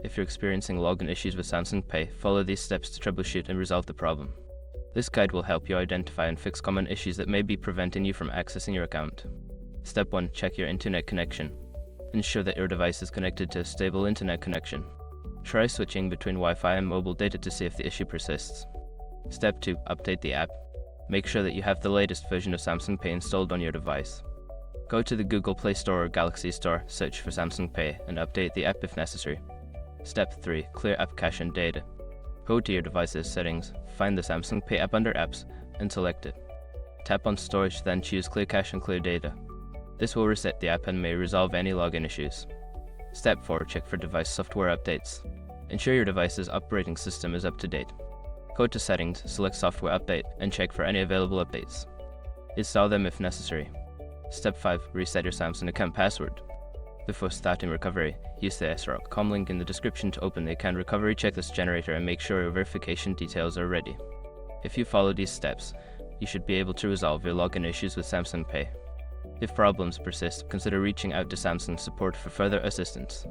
If you're experiencing login issues with Samsung Pay, follow these steps to troubleshoot and resolve the problem. This guide will help you identify and fix common issues that may be preventing you from accessing your account. Step 1. Check your internet connection. Ensure that your device is connected to a stable internet connection. Try switching between Wi-Fi and mobile data to see if the issue persists. Step 2. Update the app. Make sure that you have the latest version of Samsung Pay installed on your device. Go to the Google Play Store or Galaxy Store, search for Samsung Pay, and update the app if necessary. Step 3. Clear app cache and data. Go to your device's settings, find the Samsung Pay app under Apps, and select it. Tap on Storage, then choose Clear Cache and Clear Data. This will reset the app and may resolve any login issues. Step 4. Check for device software updates. Ensure your device's operating system is up to date. Go to Settings, select Software Update, and check for any available updates. Install them if necessary. Step 5. Reset your Samsung account password. Before starting recovery, use the srock.com link in the description to open the account recovery checklist generator and make sure your verification details are ready. If you follow these steps, you should be able to resolve your login issues with Samsung Pay. If problems persist, consider reaching out to Samsung support for further assistance.